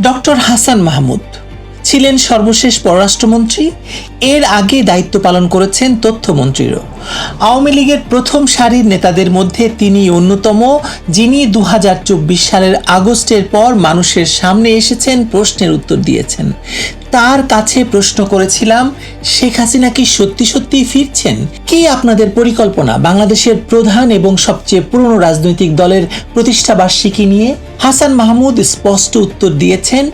Doctor Hasan Mahmud ছিলেন সর্বশেষ পররাষ্ট্রমন্ত্রী। এর আগে দায়িত্ব পালন করেছেন তথ্যমন্ত্রীরও। আওয়ামী লীগের প্রথম সারির নেতাদের মধ্যে তিনি অন্যতম, যিনি ২০২৪ সালের আগস্টের পর মানুষের সামনে এসেছেন, প্রশ্নের উত্তর দিয়েছেন। তার কাছে প্রশ্ন করেছিলাম, শেখ হাসিনা কি সত্যি সত্যিই ফিরছেন? কি আপনাদের পরিকল্পনা বাংলাদেশের প্রধান এবং সবচেয়ে পুরনো রাজনৈতিক দলের প্রতিষ্ঠাবার্ষিকী নিয়ে? হাসান মাহমুদ স্পষ্ট উত্তর দিয়েছেন,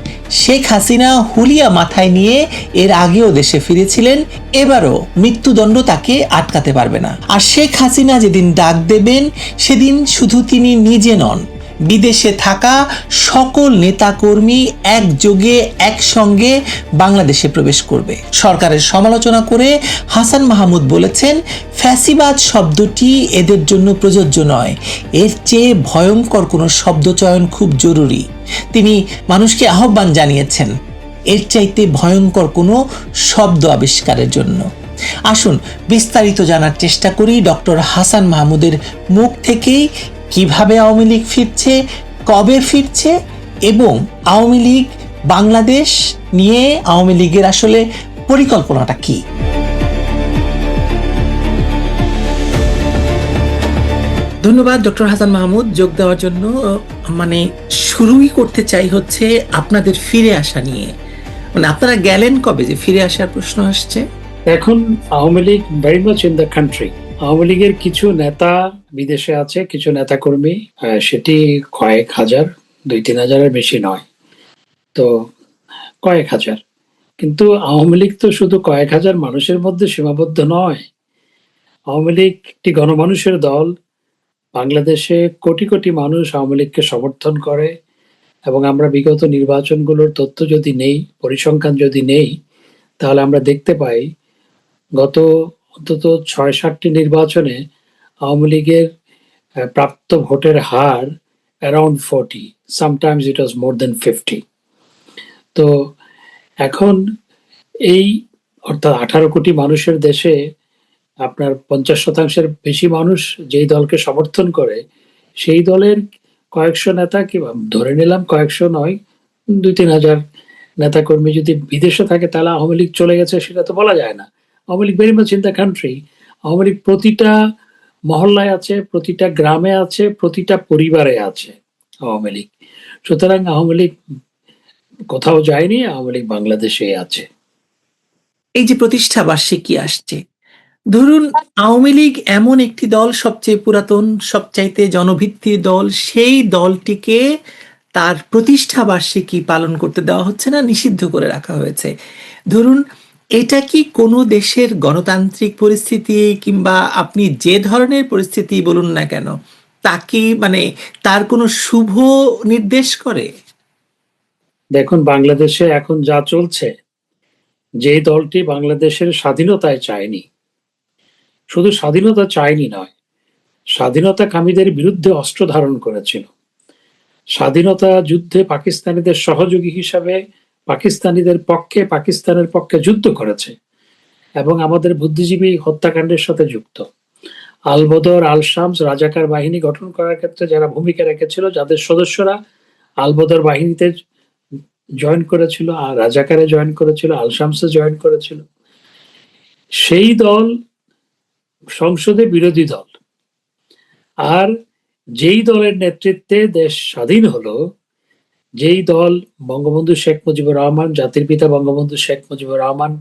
শেখ হাসিনা হুলিয়া মাথায় নিয়ে এর আগেও দেশে ফিরেছিলেন, এবারও মৃত্যুদণ্ড তাকে আটকাতে পারবে না। আর শেখ হাসিনা যেদিন ডাক দেবেন, সেদিন শুধু তিনি নিজে নন, বিদেশে থাকা সকল নেতাকর্মী একযোগে একসঙ্গে বাংলাদেশে প্রবেশ করবে। সরকারের সমালোচনা করে হাসান মাহমুদ বলেছেন, ফ্যাসিবাদ শব্দটি এদের জন্য প্রযোজ্য নয়, এর চেয়ে ভয়ঙ্কর কোনো শব্দচয়ন খুব জরুরি। তিনি মানুষকে আহ্বান জানিয়েছেন এর চাইতে ভয়ঙ্কর কোনো শব্দ আবিষ্কারের জন্য। আসুন বিস্তারিত জানার চেষ্টা করি ডক্টর হাসান মাহমুদের মুখ থেকেই, কিভাবে আওয়ামী লীগ ফিরছে, কবে ফিরছে, এবং আওয়ামী লীগ বাংলাদেশ নিয়ে আওয়ামী লীগের আসলে পরিকল্পনাটা কি। ধন্যবাদ ডক্টর হাসান মাহমুদ যোগ দেওয়ার জন্য। শুরুই করতে চাই হচ্ছে আপনাদের ফিরে আসা নিয়ে। আপনারা গেলেন কবে যে ফিরে আসার প্রশ্ন আসছে? এখন Awami League very much in the country. Awami লীগের কিছু নেতা বিদেশে আছে, কিছু নেতা কর্মী, সেটি কয়েক হাজার, ২-৩ হাজারের বেশি নয়, তো কয়েক হাজার। কিন্তু আওয়ামী লীগ তো শুধু কয়েক হাজার মানুষের মধ্যে সীমাবদ্ধ নয়। আওয়ামী লীগ একটি গণমানুষের দল। বাংলাদেশে কোটি কোটি মানুষ আওয়ামী লীগকে সমর্থন করে, এবং আমরা বিগত নির্বাচনগুলোর তথ্য যদি নেই, পরিসংখ্যান যদি নেই, তাহলে আমরা দেখতে পাই গত অন্তত ৬-৭টি নির্বাচনে আওয়ামী লীগের প্রাপ্ত ভোটের হার অ্যারাউন্ড 40, সামটাইমস ইট ওয়াজ মোর দেন 50। তো এখন এই অর্থাৎ ১৮ কোটি মানুষের দেশে আপনার ৫০% বেশি মানুষ যেই দলকে সমর্থন করে, সেই দলের কয়েকশো নেতা, কি ধরে নিলাম কয়েকশো নয়, ২-৩ হাজার নেতাকর্মী যদি বিদেশে থাকে, তাহলে আওয়ামী লীগ চলে গেছে সেটা তো বলা যায় না। Awami League very much in the country. Awami League প্রতিটা মহল্লায় আছে, প্রতিটা গ্রামে আছে, প্রতিটা পরিবারে আছে আওয়ামী লীগ। সুতরাং আওয়ামী লীগ কোথাও যায়নি, আওয়ামী লীগ বাংলাদেশে আছে। এই যে প্রতিষ্ঠা বার্ষিকী আসছে, ধরুন আওয়ামী লীগ এমন একটি দল, সবচেয়ে পুরাতন, সবচাইতে জনভিত্তির দল, সেই দলটিকে তার প্রতিষ্ঠা বার্ষিকী পালন করতে দেওয়া হচ্ছে না, নিষিদ্ধ করে রাখা হয়েছে। ধরুন এটা কি কোনো দেশের গণতান্ত্রিক পরিস্থিতি, কিংবা আপনি যে ধরনের পরিস্থিতি বলুন না কেন, তাকে তার কোনো শুভ নির্দেশ করে? দেখুন, বাংলাদেশে এখন যা চলছে, যে দলটি বাংলাদেশের স্বাধীনতায় চায়নি, শুধু স্বাধীনতা চায়নি নয়, স্বাধীনতাকামীদের বিরুদ্ধে অস্ত্র ধারণ করেছিল, স্বাধীনতা যুদ্ধে পাকিস্তানিদের সহযোগী হিসাবে পাকিস্তানিদের পক্ষে, পাকিস্তানের পক্ষে যুদ্ধ করেছে, এবং আমাদের বুদ্ধিজীবী হত্যাকাণ্ডের সাথে যুক্ত। আলবদর, আল শামস রাজাকার বাহিনী গঠন করার ক্ষেত্রে যারা ভূমিকা রেখেছিল, যাদের সদস্যরা আলবদর বাহিনীতে জয়েন করেছিল, আর রাজাকারে জয়েন করেছিল, আল শামসে জয়েন করেছিল, সেই দল সংসদে বিরোধী দল। আর যেই দলের নেতৃত্বে দেশ স্বাধীন হলো, যেই দল বঙ্গবন্ধু শেখ মুজিবুর রহমান, জাতির পিতা বঙ্গবন্ধু শেখ মুজিবুর রহমান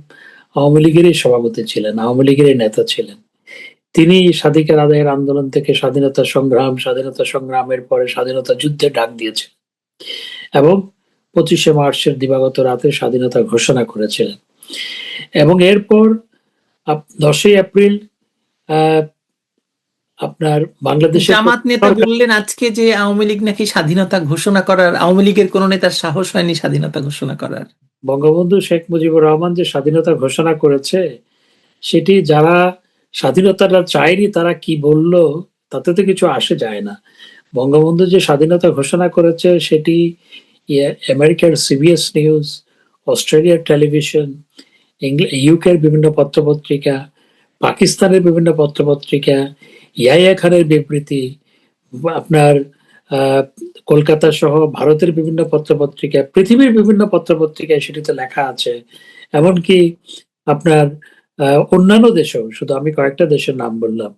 আওয়ামী লীগেরই সভাপতি ছিলেন, আওয়ামী লীগেরই নেতা ছিলেন, তিনি স্বাধিকার আদায়ের আন্দোলন থেকে স্বাধীনতা সংগ্রামের পরে স্বাধীনতা যুদ্ধে ডাক দিয়েছেন, এবং ২৫শে মার্চের দিবাগত রাতে স্বাধীনতা ঘোষণা করেছিলেন। এবং এরপর ১০ই এপ্রিল আপনার বাংলাদেশের জামাত নেতা বললেন আজকে যে আওয়ামী লীগ নাকি স্বাধীনতা ঘোষণা করার, আওয়ামী লীগের কোন নেতার সাহস হয়নি স্বাধীনতা ঘোষণা করার। বঙ্গবন্ধু শেখ মুজিবুর রহমান যে স্বাধীনতা ঘোষণা করেছে, সেটি যারা স্বাধীনতাটা চায়নি তারা কি বলল তাতে তো কিছু আসে যায় না। বঙ্গবন্ধু যে স্বাধীনতা ঘোষণা করেছে সেটি আমেরিকার সিবিএস নিউজ, অস্ট্রেলিয়ার টেলিভিশন, ইউকের বিভিন্ন পত্রপত্রিকা, পাকিস্তানের বিভিন্ন পত্রপত্রিকা, ইয়াহিয়া খানের বিবৃতি, আপনার আহ, কলকাতা সহ ভারতের বিভিন্ন পত্রপত্রিকা, পৃথিবীর বিভিন্ন পত্রপত্রিকায় সেটিতে লেখা আছে। এমনকি আপনার অন্যান্য দেশেও, শুধু আমি কয়েকটা দেশের নাম বললাম,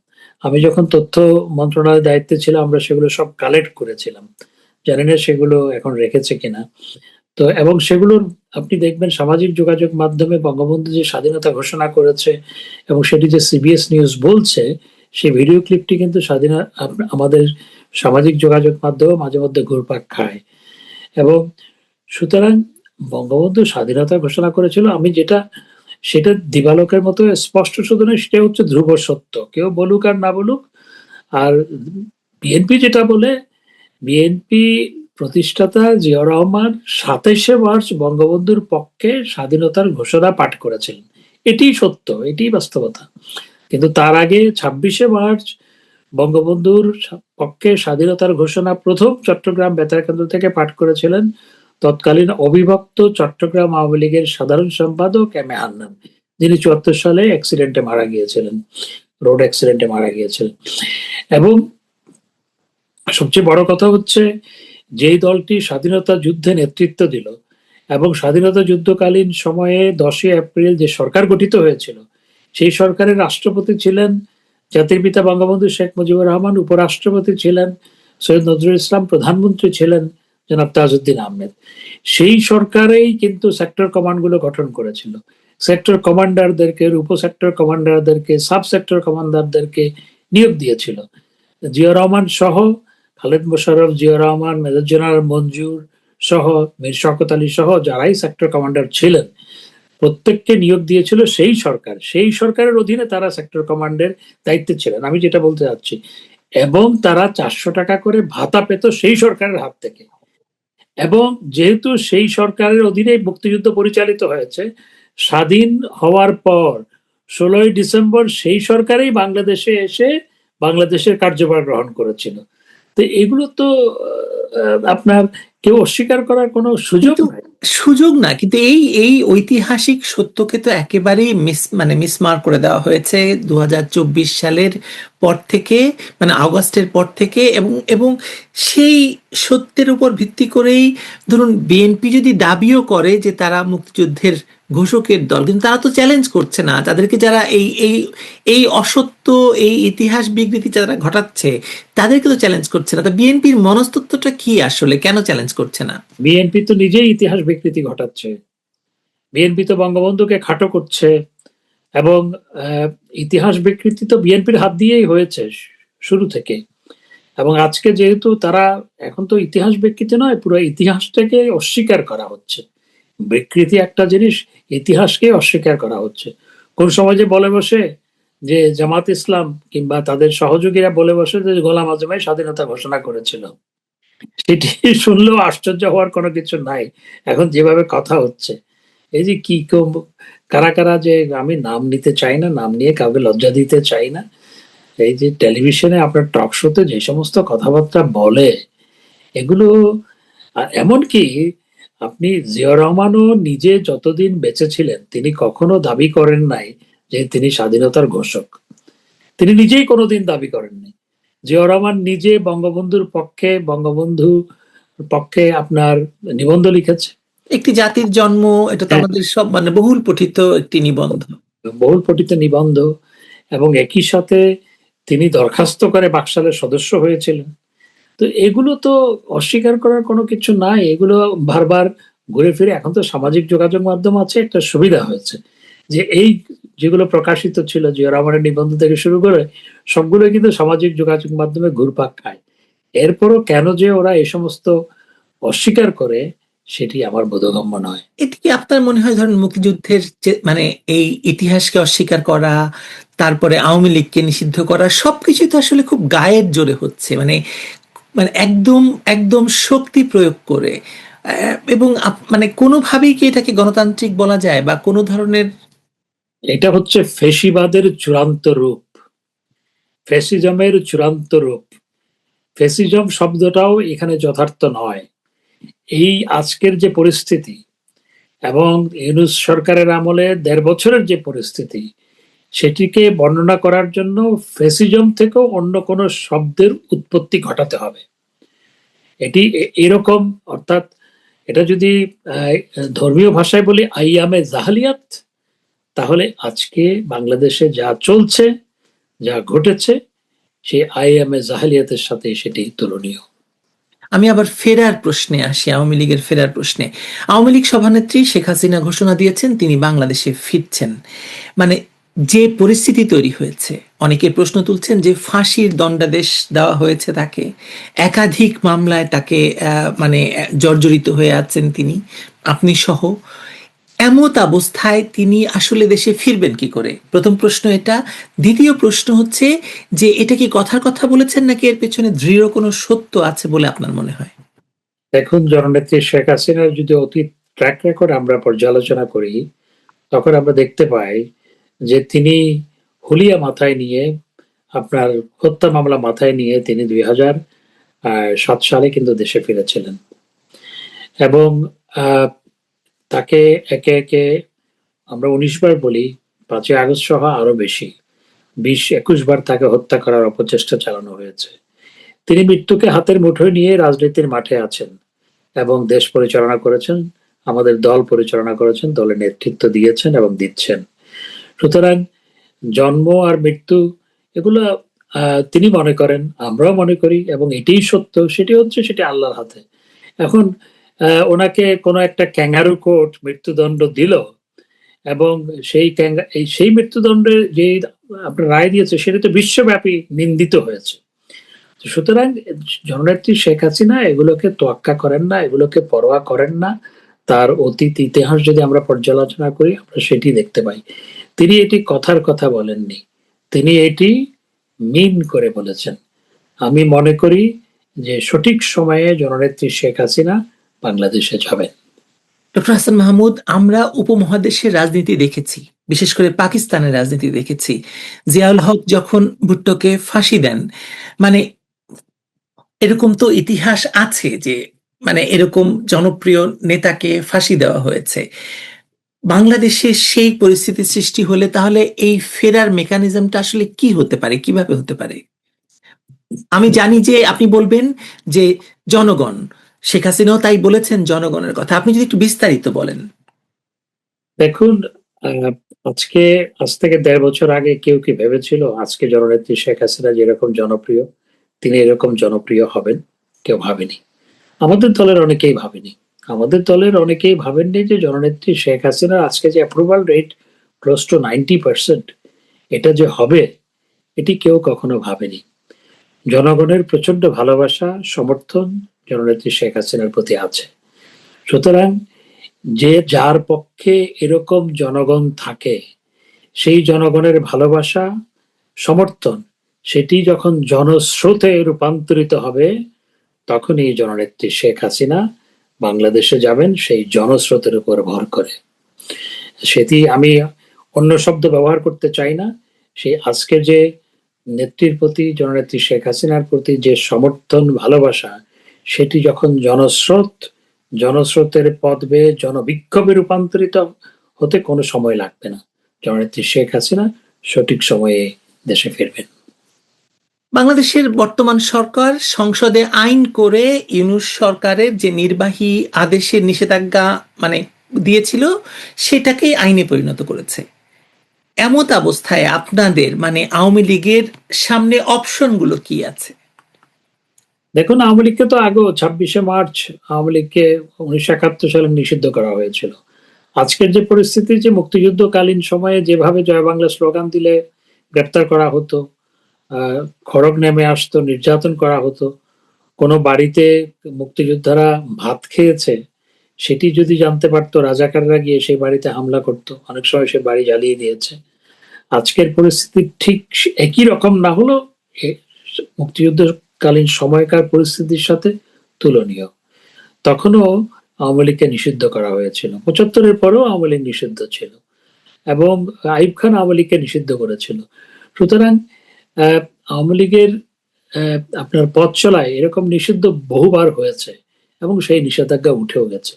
আমি যখন তথ্য মন্ত্রণালয়ের দায়িত্বে ছিলাম আমরা সেগুলো সব কালেক্ট করেছিলাম। জানি না সেগুলো এখন রেখেছে কিনা। তো এবং সেগুলোর আপনি দেখবেন সামাজিক যোগাযোগ মাধ্যমে বঙ্গবন্ধু যে স্বাধীনতা ঘোষণা করেছে এবং সেটি যে সিবিএস নিউজ বলছে, সেই ভিডিও ক্লিপটি কিন্তু আমাদের সামাজিক যোগাযোগ মাধ্যমে মাঝে মধ্যে ঘুরপাক খায়। এবং সুতরাং বঙ্গবন্ধু স্বাধীনতা ঘোষণা করেছিল, আমি যেটা সেটা দিবালোকের মতো স্পষ্ট শুধু নয়, সেটা হচ্ছে ধ্রুব সত্য, কেউ বলুক আর না বলুক। আর বিএনপি যেটা বলে, বিএনপি প্রতিষ্ঠাতা জিয়াউর রহমান 27শে মার্চ বঙ্গবন্ধুর পক্ষে স্বাধীনতার ঘোষণা পাঠ করেছিলেন। এটিই সত্য, এটিই বাস্তবতা। কিন্তু তার আগে 26শে মার্চ বঙ্গবন্ধুর পক্ষে স্বাধীনতার ঘোষণা প্রথম চট্টগ্রাম বেতার কেন্দ্র থেকে পাঠ করেছিলেন তৎকালীন অবিভক্ত চট্টগ্রাম আওয়ামী লীগের সাধারণ সম্পাদক এম এ হান্নান, যিনি 74 সালে অ্যাক্সিডেন্টে মারা গিয়েছিলেন, রোড অ্যাক্সিডেন্টে মারা গিয়েছিলেন। এবং সবচেয়ে বড় কথা হচ্ছে, যেই দলটি স্বাধীনতা যুদ্ধে নেতৃত্ব দিল এবং স্বাধীনতা যুদ্ধকালীন সময়ে 10ই এপ্রিল যে সরকার গঠিত হয়েছিল, সেই সরকারের রাষ্ট্রপতি ছিলেন জাতির পিতা বঙ্গবন্ধু শেখ মুজিবুর রহমান, উপরাষ্ট্রপতি ছিলেন সৈয়দ নজরুল ইসলাম, প্রধানমন্ত্রী ছিলেন জনাব তাজউদ্দিন আহমেদ। সেই সরকারেই কিন্তু সেক্টর কমান্ডগুলো গঠন করেছিল। সেক্টর কমান্ডারদেরকে, উপ সেক্টর কমান্ডারদেরকে, সাব সেক্টর কমান্ডারদেরকে নিয়োগ দিয়েছিল জিয়া রহমান সহ, খালেদ মোশাররফ, জিয়া রহমান, মেজর জেনারেল মঞ্জুর সহ, মীর শওকত আলী সহ যারাই সেক্টর কমান্ডার ছিলেন, প্রত্যেককে নিয়োগ দিয়েছিল সেই সরকার। সেই সরকারের অধীনে তারা সেক্টর কমান্ডের দায়িত্বে ছিলেন, আমি যেটা বলতে চাচ্ছি। এবং তারা 400 টাকা করে ভাতা পেত সেই সরকারের হাত থেকে। এবং যেহেতু সেই সরকারের অধীনে মুক্তিযুদ্ধ পরিচালিত হয়েছে, স্বাধীন হওয়ার পর 16ই ডিসেম্বর সেই সরকারই বাংলাদেশে এসে বাংলাদেশের কার্যভার গ্রহণ করেছিল। তো এগুলো তো আপনার কেউ অস্বীকার করার কোনো সুযোগ কিন্তু নাই। সুযোগ না, কিন্তু এই এই ঐতিহাসিক সত্যকে তো একেবারেই মিসমার্ক করে দেওয়া হয়েছে 2024 সালের পর থেকে, মানে আগস্টের পর থেকে। এবং এবং সেই সত্যের উপর ভিত্তি করেই ধরুন বিএনপি যদি দাবিও করে যে তারা মুক্তিযুদ্ধের ঘোষকের দল, কিন্তু তারা তো চ্যালেঞ্জ করছে না তাদেরকে, যারা এই এই এই অসত্য, এই ইতিহাস বিকৃতি যারা ঘটাচ্ছে তাদেরকে তো চ্যালেঞ্জ করছে না। তো বিএনপির মনস্তত্ত্বটা কি আসলে, কেন চ্যালেঞ্জ করছে না? বিএনপি তো নিজেই ইতিহাস বিকৃতি ঘটাচ্ছে। বিএনপি তো বঙ্গবন্ধুকে খাটো করছে। এবং ইতিহাস বিকৃতি তো বিএনপির হাত দিয়েই হয়েছে শুরু থেকে। এবং আজকে যেহেতু তারা, এখন তো ইতিহাস বিকৃতি নয়, পুরো ইতিহাসটাকে অস্বীকার করা হচ্ছে। বিকৃতি একটা জিনিস, ইতিহাসকে অস্বীকার করা হচ্ছে। কোন সময় যে বলে বসে যে জামাত ইসলাম কিংবা তাদের সহযোগীরা বলে বসে যে গোলাম আজমাই স্বাধীনতা ঘোষণা করেছিল, সেটি শুনলেও আশ্চর্য হওয়ার কোনো কিছু নাই। এখন যেভাবে কথা হচ্ছে, এই যে কি কারা কারা যে, আমি নাম নিতে চাই না, নাম নিয়ে কাউকে লজ্জা দিতে চাই না, এই যে টেলিভিশনে আপনার টক শোতে যে সমস্ত কথাবার্তা বলে, এগুলো এমনকি আপনি জিয়া রহমানও নিজে যতদিন বেঁচে ছিলেন তিনি কখনো দাবি করেন নাই যে তিনি স্বাধীনতার ঘোষক। তিনি নিজেই কোনোদিন দাবি করেননি। জিয়া রহমান নিজে বঙ্গবন্ধুর পক্ষে আপনার নিবন্ধ লিখেছে। একটি জাতির জন্ম, এটা তো হ্যাঁ, আমাদের সব মানে বহুল পঠিত একটি নিবন্ধ। বহুল পঠিত নিবন্ধ। এবং একই সাথে তিনি দরখাস্ত করে বাকশালের সদস্য হয়েছিলেন। তো এগুলো তো অস্বীকার করার কোনো কিছু নাই। এগুলো বারবার ঘুরে ফিরে, এখন তো সামাজিক যোগাযোগ মাধ্যম আছে, একটা সুবিধা হয়েছে যে এই যেগুলো প্রকাশিত ছিল জিয়া রহমানের নিবন্ধ থেকে শুরু করে সবগুলো কিন্তু সামাজিক যোগাযোগ মাধ্যমে ঘুরপাক খায়। এরপরও কেন যে ওরা এই সমস্ত অস্বীকার করে, সেটি আমার বোধগম্য নয়। এটি কি আপনার মনে হয়, ধরেন মুক্তিযুদ্ধের যে মানে এই ইতিহাসকে অস্বীকার করা, তারপরে আওয়ামী লীগকে নিষিদ্ধ করা, সবকিছু তো আসলে খুব গায়ের জোরে হচ্ছে, মানে মানে একদম একদম শক্তি প্রয়োগ করে, এবং মানে কোনোভাবেই কি এটাকে গণতান্ত্রিক বলা যায় বা কোনো ধরনের? এটা হচ্ছে ফেসিবাদের চূড়ান্ত রূপ, ফ্যাসিজমের চূড়ান্ত রূপ। ফ্যাসিজম শব্দটাও এখানে যথার্থ নয়। এই আজকের যে পরিস্থিতি এবং ইউনূস সরকারের আমলে ১.৫ বছরের যে পরিস্থিতি, সেটিকে বর্ণনা করার জন্য ফ্যাসিজম থেকেও অন্য কোনো শব্দের উৎপত্তি ঘটাতে হবে। এটি এরকম, অর্থাৎ এটা যদি আহ, ধর্মীয় ভাষায় বলি আইয়ামে জাহালিয়াত, তাহলে আজকে বাংলাদেশে যা চলছে, যা ঘটেছে, সেই আইয়ামে জাহালিয়াতের সাথে সেটি তুলনীয়। আমি আবার ফেরার প্রশ্নে আসি, আওয়ামী লীগের ফেরার প্রশ্নে। আওয়ামী লীগ সভানেত্রী শেখ হাসিনা ঘোষণা দিয়েছেন তিনি বাংলাদেশে ফিরছেন। মানে যে পরিস্থিতি তৈরি হয়েছে, অনেকে প্রশ্ন তুলছেন যে ফাঁসির দণ্ডাদেশ দেওয়া হয়েছে তাকে, একাধিক মামলায় তাকে জর্জরিত হয়ে আছেন তিনি, আপনি সহ। এমত অবস্থায় তিনি আসলে দেশে ফিরবেন কি করে? প্রথম প্রশ্ন এটা। দ্বিতীয় প্রশ্ন হচ্ছে যে এটা কি কথার কথা বলেছেন নাকি এর পেছনে দৃঢ় কোনো সত্য আছে বলে আপনার মনে হয়? দেখুন, জননেত্রী শেখ হাসিনার যদি অতীত ট্র্যাক রেকর্ড আমরা পর্যালোচনা করি, তখন আমরা দেখতে পাই যে তিনি হুলিয়া মাথায় নিয়ে, আপনার হত্যা মামলা মাথায় নিয়ে তিনি 2007 সালে কিন্তু দেশে ফিরেছিলেন, এবং আহ, তাকে একে একে আমরা 19 বার বলি, 5ই আগস্ট সহ আরো বেশি 20-21 বার তাকে হত্যা করার অপচেষ্টা চালানো হয়েছে। তিনি মৃত্যুকে হাতের মুঠোয় নিয়ে রাজনীতির মাঠে আছেন এবং দেশ পরিচালনা করেছেন, আমাদের দল পরিচালনা করেছেন, দলের নেতৃত্ব দিয়েছেন এবং দিচ্ছেন। সুতরাং জন্ম আর মৃত্যু, এগুলো তিনি মনে করেন, আমরাও মনে করি, এবং এটাই সত্য, সেটি হচ্ছে সেটি আল্লাহর হাতে। এখন ওনাকে কোনো একটা ক্যাঙ্গারু কোর্ট মৃত্যুদণ্ড দিল, এবং সেই মৃত্যুদণ্ডের যে আপনার রায় দিয়েছে সেটা তো বিশ্বব্যাপী নিন্দিত হয়েছে। সুতরাং জননেত্রী শেখ হাসিনা এগুলোকে তোয়াক্কা করেন না, এগুলোকে পরোয়া করেন না। তার অতীত ইতিহাস যদি আমরা পর্যালোচনা করি, আমরা সেটি দেখতে পাই। তিনি এটি কথার কথা বলেননি, তিনি এটি মিন করে বলেছেন। আমি মনে করি যে সঠিক সময়ে জননেত্রী শেখ হাসিনা বাংলাদেশে যাবেন। ডক্টর হাসান মাহমুদ, আমরা উপমহাদেশের রাজনীতি দেখেছি, বিশেষ করে পাকিস্তানের রাজনীতি দেখেছি। জিয়াউল হক যখন ভুট্টোকে ফাঁসি দেন, মানে এরকম তো ইতিহাস আছে যে এরকম জনপ্রিয় নেতাকে ফাঁসি দেওয়া হয়েছে। বাংলাদেশে সেই পরিস্থিতি সৃষ্টি হলে তাহলে এই ফেরার মেকানিজমটা আসলে কি হতে পারে, কিভাবে হতে পারে? আমি জানি যে আপনি বলবেন যে জনগণ, শেখ হাসিনাও তাই বলেছেন, জনগণের কথা। আপনি যদি একটু বিস্তারিত বলেন। দেখুন, আহ, আজ থেকে 1.5 বছর আগে কেউ কি ভেবেছিল আজকে জননেত্রী শেখ হাসিনা যেরকম জনপ্রিয়, তিনি এরকম জনপ্রিয় হবেন? কেউ ভাবেনি। আমাদের দলের অনেকেই ভাবেনি। আমাদের দলের অনেকেই ভাবেননি যে জননেত্রী শেখ হাসিনার আজকে যে অ্যাপ্রুভাল রেট ক্লোজ টু 90%, এটা যে হবে, এটি কেউ কখনো ভাবেনি। জনগণের প্রচন্ড ভালোবাসা, সমর্থন জননেত্রী শেখ হাসিনার প্রতি আছে। সুতরাং যে যার পক্ষে এরকম জনগণ থাকে, সেই জনগণের ভালোবাসা, সমর্থন, সেটি যখন জনস্রোতে রূপান্তরিত হবে, তখনই জননেত্রী শেখ হাসিনা বাংলাদেশে যাবেন সেই জনস্রোতের উপর ভর করে। সেটি আমি অন্য শব্দ ব্যবহার করতে চাই না। সেই আজকে যে নেত্রীর প্রতি, জননেত্রী শেখ হাসিনার প্রতি যে সমর্থন, ভালোবাসা, সেটি যখন জনস্রোতের পথ বেয়ে জনবিক্ষোভে রূপান্তরিত হতে কোনো সময় লাগবে না। জননেত্রী শেখ হাসিনা সঠিক সময়ে দেশে ফিরবেন। বাংলাদেশের বর্তমান সরকার সংসদে আইন করে ইউনূস সরকারের যে নির্বাহী আদেশের নিষেধাজ্ঞা দিয়েছিল, সেটাকেই আইনে পরিণত করেছে। এমত অবস্থায় আপনাদের আওয়ামী লীগের সামনে অপশনগুলো কি আছে? দেখুন, আওয়ামী লীগকে তো আগেও 26শে মার্চ আওয়ামী লীগকে 1971 সালে নিষিদ্ধ করা হয়েছিল। আজকের যে পরিস্থিতি, যে মুক্তিযুদ্ধকালীন সময়ে যেভাবে জয় বাংলা স্লোগান দিলে গ্রেপ্তার করা হতো, খড়গ নেমে আসতো, নির্যাতন করা হতো, কোনো বাড়িতে মুক্তিযোদ্ধারা ভাত খেয়েছে সেটি যদি জানতে পারতো, রাজাকাররা গিয়ে সেই বাড়িতে হামলা করতো, অনেক সময় সে বাড়ি জ্বালিয়ে দিয়েছে। আজকের পরিস্থিতি ঠিক একই রকম না হলো মুক্তিযুদ্ধকালীন সময়কার পরিস্থিতির সাথে তুলনীয়। তখনও আওয়ামী লীগকে নিষিদ্ধ করা হয়েছিল, 75-এর পরেও আওয়ামী লীগ নিষিদ্ধ ছিল, এবং আইয়ুব খান আওয়ামী লীগকে নিষিদ্ধ করেছিল। সুতরাং আওয়ামী লীগের আপনার পথ চলায় এরকম নিষিদ্ধ বহুবার হয়েছে, এবং সেই নিষেধাজ্ঞা উঠেও গেছে।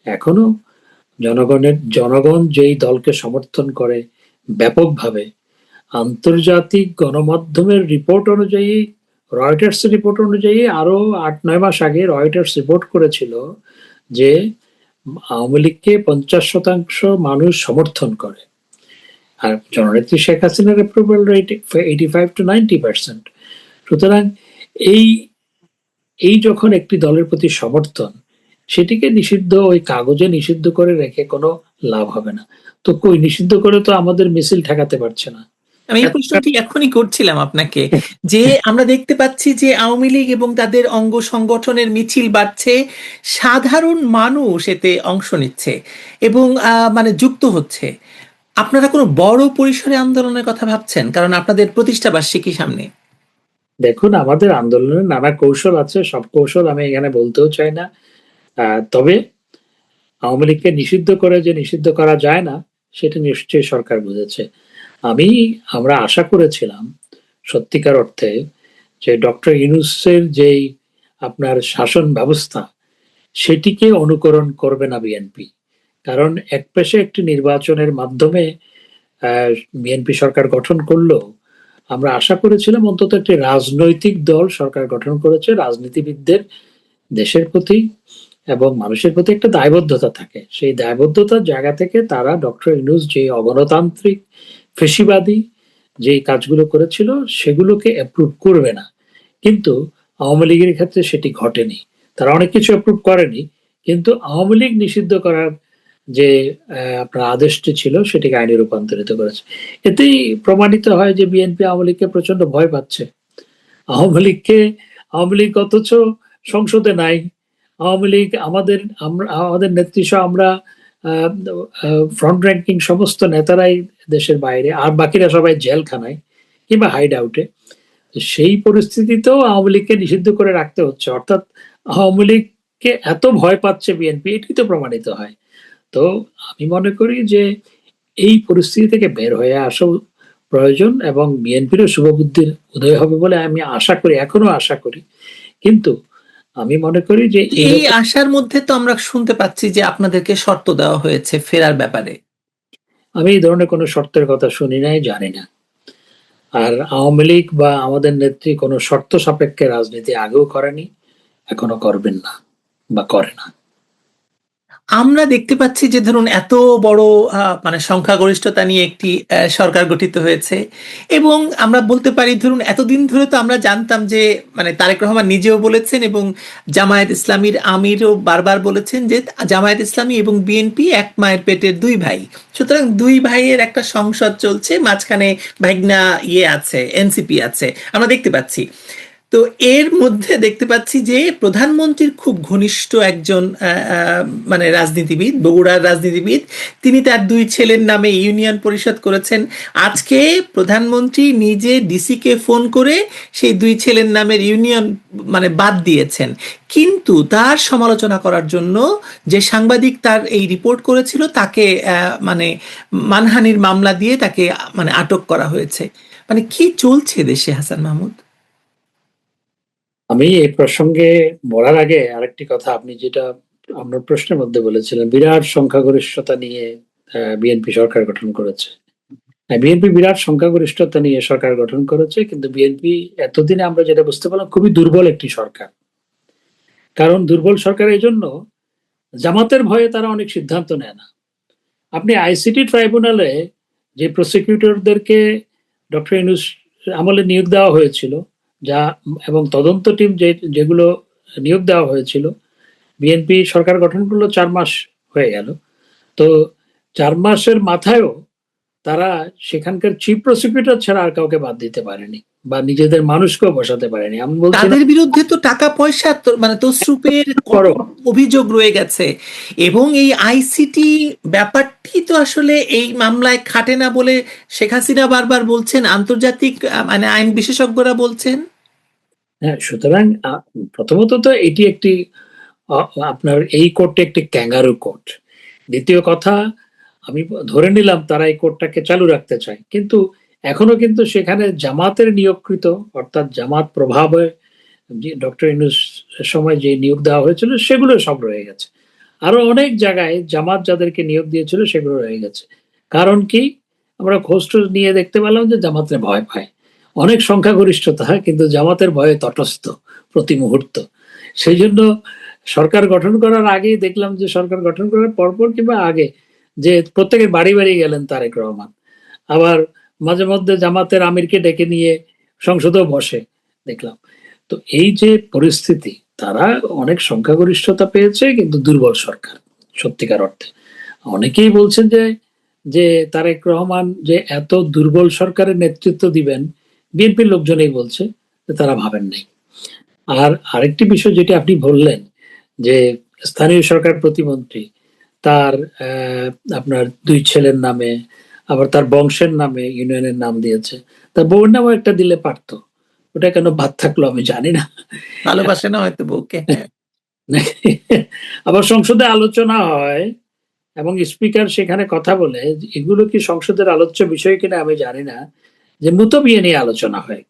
এখনো জনগণ যেই দলকে সমর্থন করে ব্যাপকভাবে, আন্তর্জাতিক গণমাধ্যমের রিপোর্ট অনুযায়ী রয়টার্স রিপোর্ট অনুযায়ী আরো 8-9 মাস আগে রয়টার্স রিপোর্ট করেছিল যে আওয়ামী লীগকে 50% মানুষ সমর্থন করে, আর জননেত্রী শেখ হাসিনার অ্যাপ্রুভাল রেট 85-90%। সুতরাং এই এই যখন একটি দলের প্রতি সমর্থন, সেটিকে নিষিদ্ধ, ওই কাগজে নিষিদ্ধ করে রেখে কোনো লাভ হবে না। তো কই নিষিদ্ধ করে তো আমাদের মিছিল ঠেকাতে পারছে না। আমি এই প্রশ্নটি এখনই করছিলাম আপনাকে, যে আমরা দেখতে পাচ্ছি যে আওয়ামী লীগ এবং তাদের অঙ্গ সংগঠনের মিছিল বাড়ছে, সাধারণ মানুষ এতে অংশ নিচ্ছে এবং মানে যুক্ত হচ্ছে। আপনারা কোনো বড় পরিসরে আন্দোলনের কথা ভাবছেন, কারণ আপনাদের প্রতিষ্ঠা বার্ষিকী সামনে? দেখুন, আমাদের আন্দোলনের নানা কৌশল আছে, সব কৌশল আমি এখানে বলতেও চাই না। তবে আওয়ামী লীগকে নিষিদ্ধ করে যে নিষিদ্ধ করা যায় না, সেটা নিশ্চয়ই সরকার বুঝেছে। আমরা আশা করেছিলাম সত্যিকার অর্থে যে ডক্টর ইউনূসের যেই আপনার শাসন ব্যবস্থা, সেটিকে অনুকরণ করবে না বিএনপি। কারণ এক পেশে একটি নির্বাচনের মাধ্যমে বিএনপি সরকার গঠন করলো, আমরা আশা করেছিলাম অন্তত একটি রাজনৈতিক দল সরকার গঠন করেছে, রাজনীতিবিদদের দেশের প্রতি এবং মানুষের প্রতি একটা দায়বদ্ধতা থাকে। সেই দায়বদ্ধতার জায়গা থেকে তারা ডক্টর ইউনূস যে অগণতান্ত্রিক ফেসিবাদী যে কাজগুলো করেছিল, সেগুলোকে অ্যাপ্রুভ করবে না। কিন্তু আওয়ামী লীগের ক্ষেত্রে সেটি ঘটেনি। তারা অনেক কিছু অ্যাপ্রুভ করেনি, কিন্তু আওয়ামী লীগ নিষিদ্ধ করার যে আপনার আদেশটি ছিল, সেটিকে আইনে রূপান্তরিত করেছে। এতেই প্রমাণিত হয় যে বিএনপি আওয়ামী লীগকে প্রচন্ড ভয় পাচ্ছে। আওয়ামী লীগ অথচ সংসদে নাই। আওয়ামী লীগ আমাদের নেত্রী সহ আমরা ফ্রন্ট র্যাঙ্কিং সমস্ত নেতারাই দেশের বাইরে, আর বাকিরা সবাই জেলখানায় কিংবা হাইড আউটে। সেই পরিস্থিতিতেও আওয়ামী লীগকে নিষিদ্ধ করে রাখতে হচ্ছে, অর্থাৎ আওয়ামী লীগকে এত ভয় পাচ্ছে বিএনপি, এটি তো প্রমাণিত হয়। তো আমি মনে করি যে এই পরিস্থিতি থেকে বের হয়ে আসা প্রয়োজন, এবং বিএনপিরও শুভবুদ্ধির উদয় হবে বলে আমি আশা করি, এখনো আশা করি। কিন্তু আমি মনে করি যে এই আশার মধ্যে তো আমরা শুনতে পাচ্ছি যে আপনাদেরকে শর্ত দেওয়া হয়েছে ফেরার ব্যাপারে। আমি এই ধরনের কোনো শর্তের কথা শুনি নাই, জানি না। আর আওয়ামী লীগ বা আমাদের নেত্রী কোনো শর্ত সাপেক্ষে রাজনীতি আগেও করেনি, এখনো করবেন না বা করে না। আমরা দেখতে পাচ্ছি যে ধরুন এত বড় মানে সংখ্যাগরিষ্ঠতা নিয়ে একটি সরকার গঠিত হয়েছে, এবং আমরা বলতে পারি ধরুন এতদিন ধরে তো আমরা জানতাম যে মানে তারেক রহমান নিজেও বলেছেন এবং জামায়াত ইসলামীর আমিরও বারবার বলেছেন যে জামায়াত ইসলামী এবং বিএনপি এক মায়ের পেটের দুই ভাই। সুতরাং দুই ভাইয়ের একটা সংসদ চলছে, মাঝখানে ভাগনা আছে, এনসিপি আছে, আমরা দেখতে পাচ্ছি। তো এর মধ্যে দেখতে পাচ্ছি যে প্রধানমন্ত্রীর খুব ঘনিষ্ঠ একজন মানে রাজনীতিবিদ, বগুড়ার রাজনীতিবিদ, তিনি তার দুই ছেলের নামে ইউনিয়ন পরিষদ করেছেন। আজকে প্রধানমন্ত্রী নিজে ডিসিকে ফোন করে সেই দুই ছেলের নামের ইউনিয়ন মানে বাদ দিয়েছেন, কিন্তু তার সমালোচনা করার জন্য যে সাংবাদিক তার এই রিপোর্ট করেছিল তাকে মানে মানহানির মামলা দিয়ে তাকে মানে আটক করা হয়েছে। মানে কি চলছে দেশে, হাসান মাহমুদ? আমি এই প্রসঙ্গে বলার আগে আরেকটি কথা, আপনি যেটা আপনার প্রশ্নের মধ্যে বলেছিলেন, বিরাট সংখ্যাগরিষ্ঠতা নিয়ে বিএনপি সরকার গঠন করেছে। বিএনপি বিরাট সংখ্যাগরিষ্ঠতা নিয়ে সরকার গঠন করেছে, কিন্তু বিএনপি এতদিনে আমরা যেটা বুঝতে পারলাম, খুবই দুর্বল একটি সরকার। কারণ দুর্বল সরকার এই জন্য, জামাতের ভয়ে তারা অনেক সিদ্ধান্ত নেয় না। আপনি আইসিটি ট্রাইব্যুনালে যে প্রসিকিউটরদেরকে ডক্টর ইউনূস আমলে নিয়োগ দেওয়া হয়েছিল, যা এবং তদন্ত টিম যেগুলো নিয়োগ দেওয়া হয়েছিল, বিএনপি সরকার গঠন করলো 4 মাস হয়ে গেল। তো 4 মাসের মাথায়ও তারা সেখানকার চিফ প্রসিকিউটর ছাড়া আর কাউকে বাদ দিতে পারেনি, বা নিজেদের মানুষকেও বসাতে পারেনি। আমি বলছি তাদের বিরুদ্ধে তো টাকা পয়সা মানে তসরুপের অভিযোগ রয়ে গেছে, এবং এই আইসিটি ব্যাপারটি তো আসলে এই মামলায় খাটে না বলে শেখ হাসিনা বারবার বলছেন, আন্তর্জাতিক মানে আইন বিশেষজ্ঞরা বলছেন। হ্যাঁ, সুতরাং প্রথমত তো এটি একটি আপনার এই কোর্টটা একটি ক্যাঙ্গারু কোর্ট। দ্বিতীয় কথা, আমি ধরে নিলাম তারা এই কোর্টটাকে চালু রাখতে চায়, কিন্তু এখনো কিন্তু সেখানে জামাতের নিয়োগকৃত, অর্থাৎ জামাত প্রভাবে ডক্টর ইউনূস সময় যে নিয়োগ দেওয়া হয়েছিল সেগুলো সব রয়ে গেছে। আরো অনেক জায়গায় জামাত যাদেরকে নিয়োগ দিয়েছিল সেগুলো রয়ে গেছে। কারণ কি, আমরা খোঁজ নিয়ে দেখতে পেলাম যে জামাতরে ভয় পায়। অনেক সংখ্যাগরিষ্ঠতা, কিন্তু জামাতের ভয়ে তটস্থ প্রতি মুহূর্ত। সেই জন্য সরকার গঠন করার আগেই দেখলাম যে সরকার গঠন করার পরপর কিংবা আগে যে প্রত্যেকের বাড়ি বাড়ি গেলেন তারেক রহমান। আবার মাঝে মধ্যে জামাতের আমিরকে ডেকে নিয়ে সংসদেও বসে দেখলাম। তো এই যে পরিস্থিতি, তারা অনেক সংখ্যাগরিষ্ঠতা পেয়েছে কিন্তু দুর্বল সরকার সত্যিকার অর্থে। অনেকেই বলছেন যে যে তারেক রহমান যে এত দুর্বল সরকারের নেতৃত্ব দিবেন, বিএনপির লোকজনই বলছে যে তারা ভাবেন নাই। আর আরেকটি বিষয় যেটি আপনি বললেন যে স্থানীয় সরকার প্রতিমন্ত্রী তার আপনার 2 ছেলের নামে, আবার তার বংশের নামে ইউনিয়নের নাম দিয়েছে। তার বউয়ের নামও একটা দিলে পারতো, ওটা কেন বাদ থাকলো আমি জানি না। ভালোবাসে না হয়তো বউকে। আবার সংসদে আলোচনা হয় এবং স্পিকার সেখানে কথা বলে, এগুলো কি সংসদের আলোচ্য বিষয় কিনা আমি জানি না, যে মুতবিয়ে নিয়ে আলোচনা হয়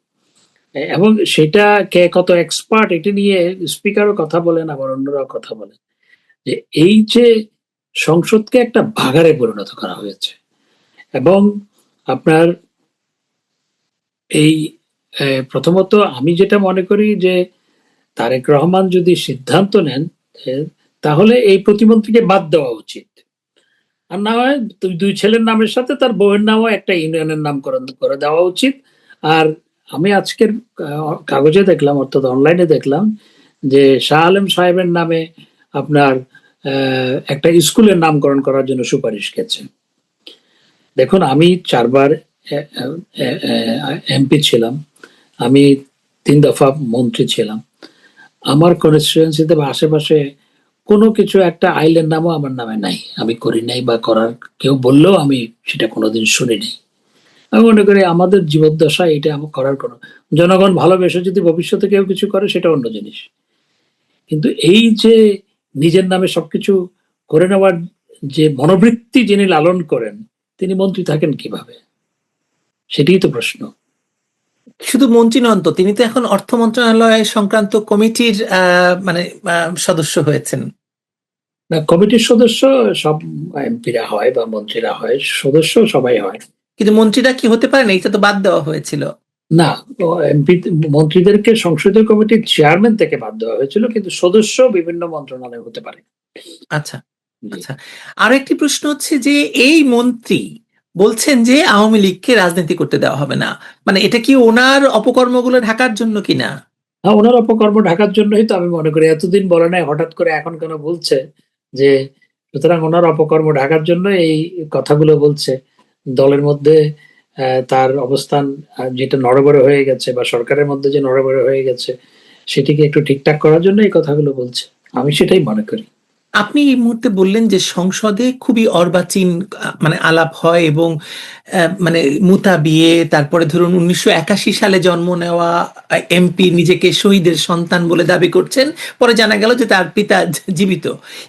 এবং সেটা কে কত এক্সপার্ট এটি নিয়ে স্পিকারও কথা বলেন, আবার অন্যরাও কথা বলেন। যে এই যে সংসদকে একটা ভাগাড়ে পরিণত করা হয়েছে এবং আপনার এই প্রথমত আমি যেটা মনে করি যে তারেক রহমান যদি সিদ্ধান্ত নেন তাহলে এই প্রতিমন্ত্রীকে বাদ দেওয়া উচিত। আর না হয় 2 ছেলের নামের সাথে তার বউয়ের নামও একটা ইউনিয়নের নামকরণ করে দেওয়া উচিত। আর আমি আজকের কাগজে দেখলাম, অর্থাৎ অনলাইনে দেখলাম যে শাহ আলম সাহেবের নামে আপনার একটা স্কুলের নামকরণ করার জন্য সুপারিশ গেছে। দেখুন, আমি 4বার এমপি ছিলাম, আমি 3 দফা মন্ত্রী ছিলাম। আমার কনস্টিটুয়েন্সিতে বা আশেপাশে কোনো কিছু একটা আইলের নামও আমার নামে নাই, আমি করি নাই, বা করার কেউ বললেও আমি সেটা কোনোদিন শুনিনি। আমি মনে করি আমাদের জীবদ্দশায় এটা আমার করার কোনো, জনগণ ভালোবেসে যদি ভবিষ্যতে কেউ কিছু করে সেটা অন্য জিনিস, কিন্তু এই যে নিজের নামে সবকিছু করে নেওয়ার যে মনোবৃত্তি যিনি লালন করেন, তিনি মন্ত্রী থাকেন কিভাবে? সেটাই তো প্রশ্ন। শুধু মন্ত্রী নন তো, তিনি তো এখন অর্থ মন্ত্রণালয় সংক্রান্ত কমিটির মানে সদস্য হয়েছেন। না, কমিটির সদস্য সব এমপিরা হয় বা মন্ত্রীরা হয়, সদস্য সবাই হয়। কিন্তু মন্ত্রীরা কি হতে পারেন? এইটা তো বাদ দেওয়া হয়েছিল। না, এমপি মন্ত্রীদেরকে সংসদীয় কমিটির চেয়ারম্যান থেকে বাদ দেওয়া হয়েছিল, কিন্তু সদস্য বিভিন্ন মন্ত্রণালয় হতে পারে। আচ্ছা আচ্ছা, আরো একটি প্রশ্ন হচ্ছে যে এই মন্ত্রী বলছেন যে আওয়ামী লীগকে রাজনীতি করতে দেওয়া হবে না, মানে এটা কি ওনার অপকর্মগুলো ঢাকার জন্য কিনা? ওনার অপকর্ম ঢাকার জন্যই তো আমি মনে করি, এতদিন বলে নাই, হঠাৎ করে এখন কেন বলছে যে সুতরাং ওনার অপকর্ম ঢাকার জন্য এই কথাগুলো বলছে। দলের মধ্যে তার অবস্থান যেটা নড়বড়ে হয়ে গেছে বা সরকারের মধ্যে যে নড়বড়ে হয়ে গেছে সেটিকে একটু ঠিকঠাক করার জন্য এই কথাগুলো বলছে, আমি সেটাই মনে করি। আপনি এই মুহূর্তে বললেন যে সংসদে খুবই অর্বাচীন মানে আলাপ হয় এবং মানে মুতা বিয়ে, তারপরে ধরুন 1981 সালে জন্ম নেওয়া এমপি নিজেকে শহীদের সন্তান বলে দাবি করছেন, পরে জানা গেল যে তার পিতা জীবিত।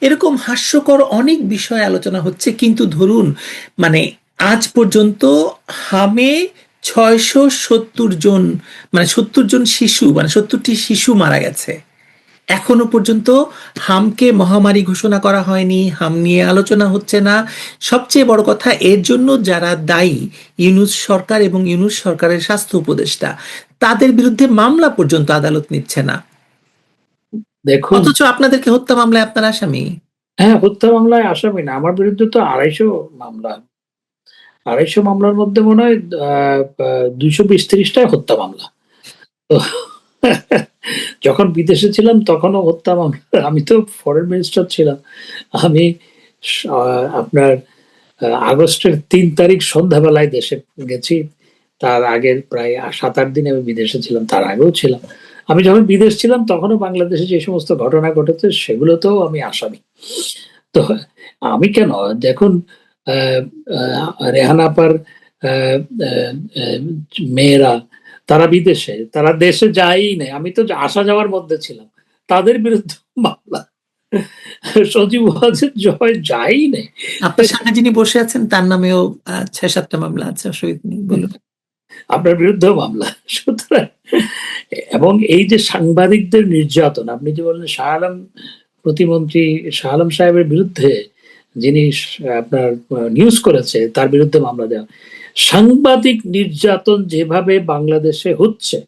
এরকম হাস্যকর অনেক বিষয় আলোচনা হচ্ছে, কিন্তু ধরুন মানে আজ পর্যন্ত হামে 670 জন, মানে 70 জন শিশু, মানে 70টি শিশু মারা গেছে। এখনো পর্যন্ত হামকে মহামারী ঘোষণা করা হয়নি, হাম নিয়ে আলোচনা হচ্ছে না। সবচেয়ে বড় কথা, এর জন্য যারা দায়ী, ইউনূস সরকার এবং ইউনূস সরকারের স্বাস্থ্য উপদেষ্টা, তাদের বিরুদ্ধে মামলা পর্যন্ত আদালত নিচ্ছে না। দেখুন, অথচ আপনাদেরকে হত্যা মামলায় আপনার আসামি। হ্যাঁ, হত্যা মামলায় আসামি না, আমার বিরুদ্ধে তো 250 মামলা, 250 মামলার মধ্যে মনে হয় 220-30টাই হত্যা মামলা। তো যখন বিদেশে ছিলাম তখনও হত্যা মামলা, আমি তো ফরেন মিনিস্টার ছিলাম। আমি আপনার আগস্টের 3 তারিখ সন্ধ্যাবেলায় দেশে গেছি, তার আগের প্রায় 7-8 দিন আমি বিদেশে ছিলাম, তার আগেও ছিলাম। আমি যখন বিদেশ ছিলাম তখনও বাংলাদেশে যে সমস্ত ঘটনা ঘটেছে সেগুলোতেও আমি আসামি। তো আমি কেন, দেখুন রেহান আপার মেয়েরা, তারা বিদেশে, তারা দেশে যায়ই নাই, আমি তো আসা যাওয়ার মধ্যে ছিলাম, তাদের বিরুদ্ধে মামলা। সজীব ওয়াজেদ জয় যায়ই নেই, আপনার সামনে যিনি বসে আছেন তার নামেও 6-7টা মামলা আছে, অসুবিধা নেই, বলুন। আপনার বিরুদ্ধেও মামলা। সুতরাং এবং এই যে সাংবাদিকদের নির্যাতন, আপনি যে বললেন শাহ আলম প্রতিমন্ত্রী, শাহ আলম সাহেবের বিরুদ্ধে যিনি আপনার নিউজ করেছে তার বিরুদ্ধে মামলা দেওয়া, সাংবাদিক নির্যাতন যেভাবে বাংলাদেশে হচ্ছে,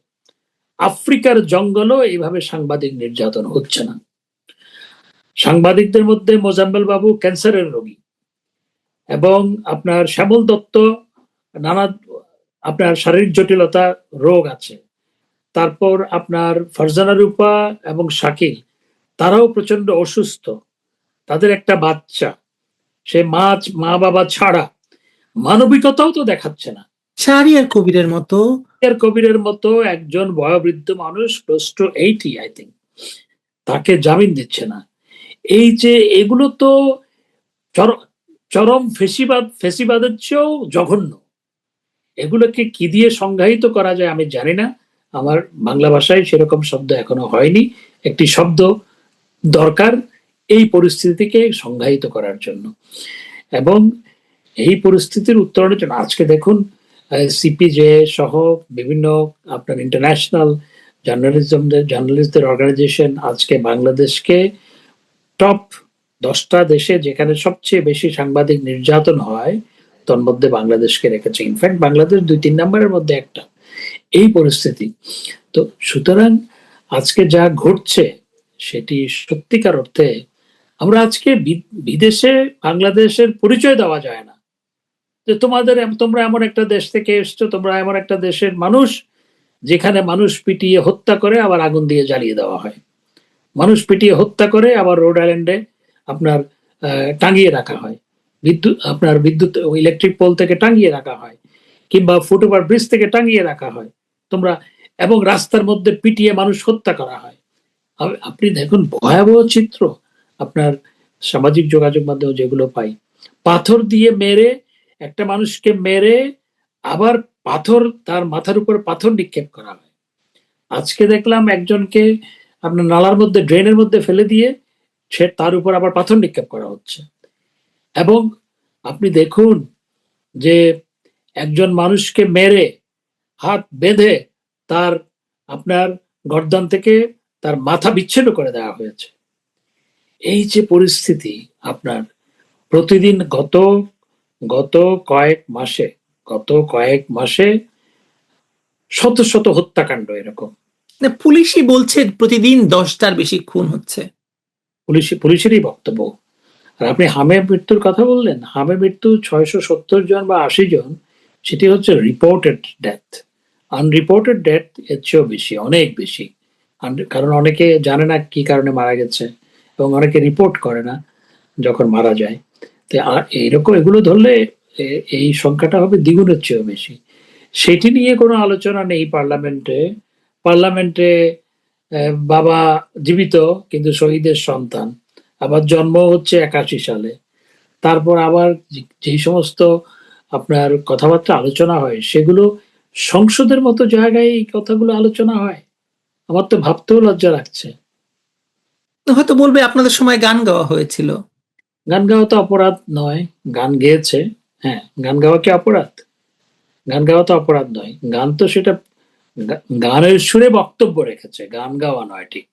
আফ্রিকার জঙ্গলও এইভাবে সাংবাদিক নির্যাতন হচ্ছে না। সাংবাদিকদের মধ্যে মোজাম্মেল বাবু ক্যান্সারের রোগী, এবং আপনার শ্যামল দত্ত নানা আপনার শারীরিক জটিলতা রোগ আছে। তারপর আপনার ফারজানা রূপা এবং শাকিল, তারাও প্রচন্ড অসুস্থ। তাদের একটা বাচ্চা, সে মা বাবা ছাড়া, মানবিকতাও তো দেখাচ্ছে না। শাহরিয়ার কবিরের মতো এর কবিরের মতো একজন বয়োবৃদ্ধ মানুষ, ক্লোজ টু 80 আই থিঙ্ক, তাকে জামিন দিচ্ছে না। এই যে এগুলো তো চরম ফেসিবাদের চেয়েও জঘন্য। এগুলোকে কি দিয়ে সংজ্ঞায়িত করা যায় আমি জানি না। আমার বাংলা ভাষায় সেরকম শব্দ এখনো হয়নি। একটি শব্দ দরকার এই পরিস্থিতিকে সংজ্ঞায়িত করার জন্য, এবং এই পরিস্থিতির উত্তরণের জন্য আজকে দেখুন সিপিজে সহ বিভিন্ন আপনার ইন্টারন্যাশনাল জার্নালিস্টদের অর্গানাইজেশন আজকে বাংলাদেশকে টপ 10টা দেশে যেখানে সবচেয়ে বেশি সাংবাদিক নির্যাতন হয় তার মধ্যে বাংলাদেশকে রেখেছে। ইনফ্যাক্ট বাংলাদেশ 2-3 নম্বরের মধ্যে একটা। এই পরিস্থিতি তো, সুতরাং আজকে যা ঘটছে সেটি সত্যিকার অর্থে আমরা আজকে বিদেশে বাংলাদেশের পরিচয় দেওয়া যায় না যে তোমরা এমন একটা দেশ থেকে এসছো, তোমরা এমন একটা দেশের মানুষ যেখানে মানুষ পিটিয়ে হত্যা করে আবার আগুন দিয়ে জ্বালিয়ে দেওয়া হয়, মানুষ পিটিয়ে হত্যা করে আবার রোড আইল্যান্ডে আপনার টাঙিয়ে রাখা হয়, বিদ্যুৎ ইলেকট্রিক পোল থেকে টাঙিয়ে রাখা হয়, কিংবা ফুটওভার ব্রিজ থেকে টাঙিয়ে রাখা হয় তোমরা, এবং রাস্তার মধ্যে পিটিয়ে মানুষ হত্যা করা হয়। আপনি দেখুন ভয়াবহ চিত্র আপনার সামাজিক যোগাযোগ মাধ্যমে যেগুলো পাই। পাথর দিয়ে মেরে, একটা মানুষকে মেরে আবার তার মাথার উপর পাথর নিক্ষেপ করা হয়। আজকে দেখলাম একজনকে আপনার নালার মধ্যে, ড্রেনের মধ্যে ফেলে দিয়ে তার উপর আবার পাথর নিক্ষেপ করা হচ্ছে। এবং আপনি দেখুন যে একজন মানুষকে মেরে হাত বেঁধে তার আপনার গর্দান থেকে তার মাথা বিচ্ছিন্ন করে দেওয়া হয়েছে। এই যে পরিস্থিতি আপনার প্রতিদিন গত কয়েক মাসে শত শত হত্যাকাণ্ড এরকম। পুলিশই বলছে প্রতিদিন 10টার বেশি খুন হচ্ছে, পুলিশেরই বক্তব্য। আর আপনি হামে মৃত্যুর কথা বললেন, হামে মৃত্যু 670 জন বা 80 জন, সেটি হচ্ছে রিপোর্টেড ডেথ। আনরিপোর্টেড ডেথ এর চেয়েও বেশি, অনেক বেশি। কারণ অনেকে জানে না কি কারণে মারা গেছে, এবং অনেকে রিপোর্ট করে না যখন মারা যায়। তো এইরকম এগুলো ধরলে এই সংখ্যাটা হবে দ্বিগুণের চেয়েও বেশি। সেটি নিয়ে কোনো আলোচনা নেই পার্লামেন্টে বাবা জীবিত কিন্তু শহীদের সন্তান, আবার জন্ম হচ্ছে 81 সালে। তারপর আবার যেই সমস্ত আপনার কথাবার্তা আলোচনা হয় সেগুলো সংসদের মতো জায়গায় এই কথাগুলো আলোচনা হয়। আমার তো ভাবতেও লজ্জা লাগছে। হয়তো বলবে আপনাদের সময় গান গাওয়া হয়েছিল। গান গাওয়া তো অপরাধ নয়, গান গেয়েছে। হ্যাঁ, গান গাওয়া কি অপরাধ? গান গাওয়া তো অপরাধ নয়। গান তো সেটা গানের সুরে বক্তব্য রেখেছে, গান গাওয়া নয়। ঠিক,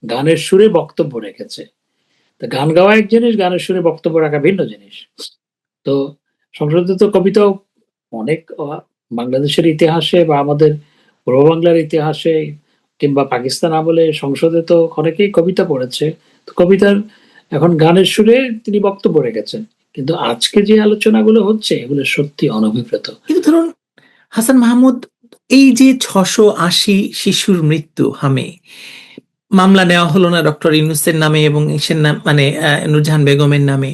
গানের সুরে বক্তব্য রেখেছে। তো গান গাওয়া এক জিনিস, গানের সুরে বক্তব্য রাখা ভিন্ন জিনিস। তো সংসদে তো কবিতাও অনেক, বাংলাদেশের ইতিহাসে বা আমাদের পূর্ব বাংলার ইতিহাসে কিংবা পাকিস্তান আমলে সংসদে তো অনেকেই কবিতা পড়েছে। তো কবিতার এখন গানের সুরে তিনি বক্তব্য রেখেছেন। কিন্তু আজকে যে আলোচনাগুলো হচ্ছে এগুলো সত্যি অনভিপ্রেত। কিন্তু ধরুন হাসান মাহমুদ, এই যে 680 শিশুর মৃত্যু হামে, মামলা নেওয়া হলো না ডক্টর ইউনূসের নামে এবং ইসের নাম মানে নূরজাহান বেগমের নামে,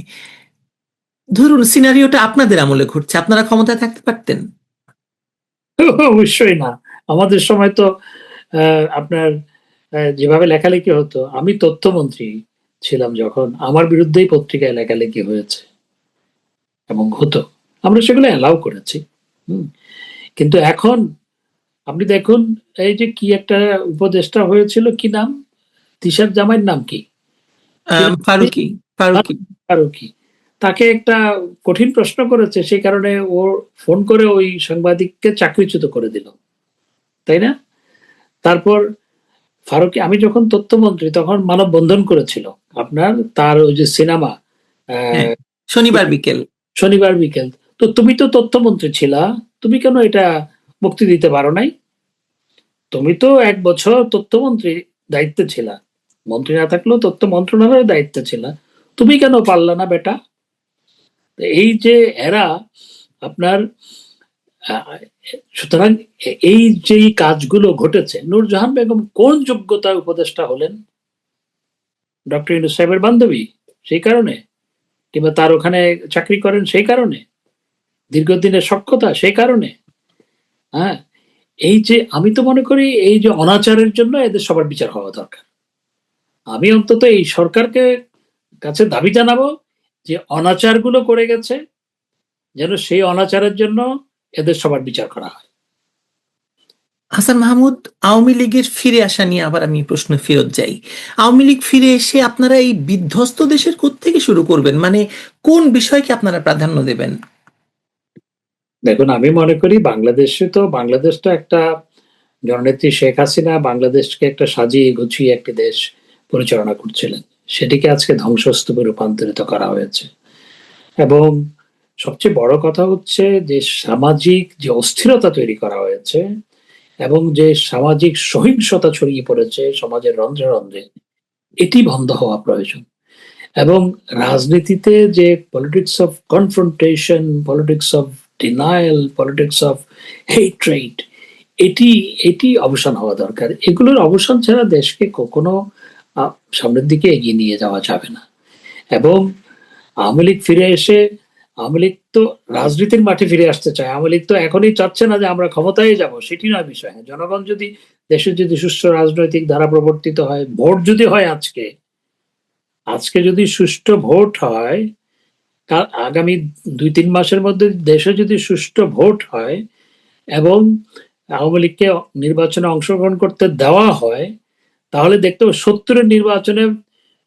ধরুন সিনারিওটা আপনাদের আমলে ঘটছে, আপনারা ক্ষমতায় থাকতে পারতেন? অবশ্যই না। আমাদের সময় তো আপনার যেভাবে লেখালেখি হতো, আমি তথ্যমন্ত্রী ছিলাম যখন, আমার বিরুদ্ধেই পত্রিকায় লেখালেখি হয়েছে এবং হতো, আমরা সেগুলো অ্যালাউ করেছি। কিন্তু এখন আপনি দেখুন, এই যে কি একটা উপদেষ্টা হয়েছিল, কি নাম, তিশার জামাইয়ের নাম কি? ফারুকি। ফারুকি। তাকে একটা কঠিন প্রশ্ন করেছে, সেই কারণে ও ফোন করে ওই সাংবাদিককে চাকরিচ্যুত করে দিল, তাই না? তারপর ফারুকি, আমি যখন তথ্যমন্ত্রী তখন মানববন্ধন করেছিল আপনার, তার ওই যে সিনেমা শনিবার বিকেল। তো তুমি তো তথ্যমন্ত্রী ছিলা, তুমি কেন এটা মুক্তি দিতে পারো নাই? তুমি তো 1 বছর তথ্যমন্ত্রী দায়িত্বে ছিলা, মন্ত্রী না থাকলেও তথ্য মন্ত্রণালয়ের দায়িত্বে ছিলা, তুমি কেন পারলা না বেটা? তো এই যে এরা আপনার সুতরাং এই যে কাজগুলো ঘটেছে, নূরজাহান বেগম কোন যোগ্যতায় উপদেষ্টা হলেন? ডক্টর ইউনূস সাহেবের বান্ধবী সেই কারণে, কিংবা তার ওখানে চাকরি করেন সেই কারণে, দীর্ঘদিনের সখ্যতা সেই কারণে? হ্যাঁ, এই যে আমি তো মনে করি এই যে অনাচারের জন্য এদের সবার বিচার হওয়া দরকার। আমি অন্তত এই সরকারকে কাছে দাবি জানাবো যে অনাচারগুলো করে গেছে, যেন সেই অনাচারের জন্য এদের সবার বিচার করা হয়। হাসান মাহমুদ, আওয়ামী লীগের ফিরে আসা নিয়ে আবার আমি প্রশ্ন ফেরত যাই। আওয়ামী লীগ ফিরে এসে আপনারা এই বিধ্বস্ত দেশের কোত্থেকে শুরু করবেন, মানে কোন বিষয়কে আপনারা প্রাধান্য দেবেন? দেখুন, আমি মনে করি বাংলাদেশ তো একটা জননেত্রী শেখ হাসিনা বাংলাদেশকে একটা সাজিয়ে গুছিয়ে একটি দেশ পরিচালনা করছিলেন, সেটিকে আজকে ধ্বংসস্তূপে রূপান্তরিত করা হয়েছে। এবং সবচেয়ে বড় কথা হচ্ছে যে সামাজিক যে অস্থিরতা তৈরি করা হয়েছে এবং যে সামাজিক সহিংসতা ছড়িয়ে পড়েছে সমাজের রন্ধ্রে রন্ধ্রে, এটি বন্ধ হওয়া প্রয়োজন। এবং রাজনীতিতে যে politics of confrontation, politics of denial, politics of hatred, এটি এটি অবসান হওয়া দরকার। এগুলোর অবসান ছাড়া দেশকে কখনো সামনের দিকে এগিয়ে নিয়ে যাওয়া যাবে না। এবং আওয়ামী লীগ ফিরে এসে, আওয়ামী লীগ তো রাজনীতির মাঠে ফিরে আসতে চায়, আওয়ামী লীগ তো এখনই চাচ্ছে না যে আমরা ক্ষমতায় যাব, সেটি নয় বিষয়। জনগণ যদি, দেশে যদি সুষ্ঠু রাজনৈতিক ধারা প্রবর্তিত হয়, ভোট যদি হয়, আজকে যদি সুষ্ঠু ভোট হয়, আগামী 2-3 মাসের মধ্যে দেশে যদি সুষ্ঠু ভোট হয় এবং আওয়ামী লীগকে নির্বাচনে অংশগ্রহণ করতে দেওয়া হয়, তাহলে দেখতে হবে 70-এর নির্বাচনে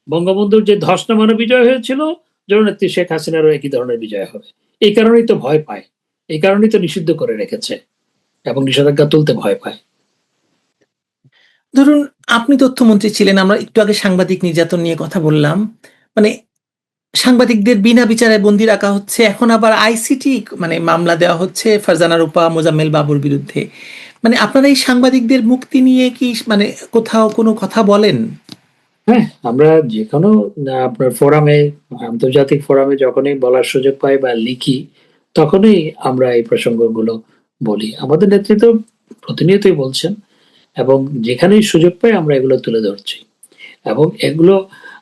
বঙ্গবন্ধুর যে ধস নামানো বিজয় হয়েছিল, জননেত্রী শেখ হাসিনারও একই ধরনের বিজয় হবে। এই কারণেই তো ভয় পায়, এই কারণেই তো নিষিদ্ধ করে রেখেছে এবং নিষেধাজ্ঞা তুলতে ভয় পায়। ধরুন, আপনি তথ্যমন্ত্রী ছিলেন, আমরা একটু আগে সাংবাদিক নির্যাতন নিয়ে কথা বললাম, মানে সাংবাদিকদের বিনা বিচারে বন্দি রাখা হচ্ছে, এখন আবার আইসিটি মানে মামলা দেওয়া হচ্ছে ফারজানা রূপা, মোজাম্মেল বাবুর বিরুদ্ধে। মানে আপনারা এই সাংবাদিকদের মুক্তি নিয়ে কি মানে কোথাও কোনো কথা বলেন? হ্যাঁ, আমরা যে কোনো আপনার ফোরামে, আন্তর্জাতিক ফোরামে যখনই বলার সুযোগ পাই বা লিখি, তখনই আমরা এই প্রসঙ্গগুলো বলি। আমাদের নেতৃত্ব প্রতিনিয়তই বলছেন এবং যেখানেই সুযোগ পাই আমরা এগুলো তুলে ধরছি। এবং এগুলো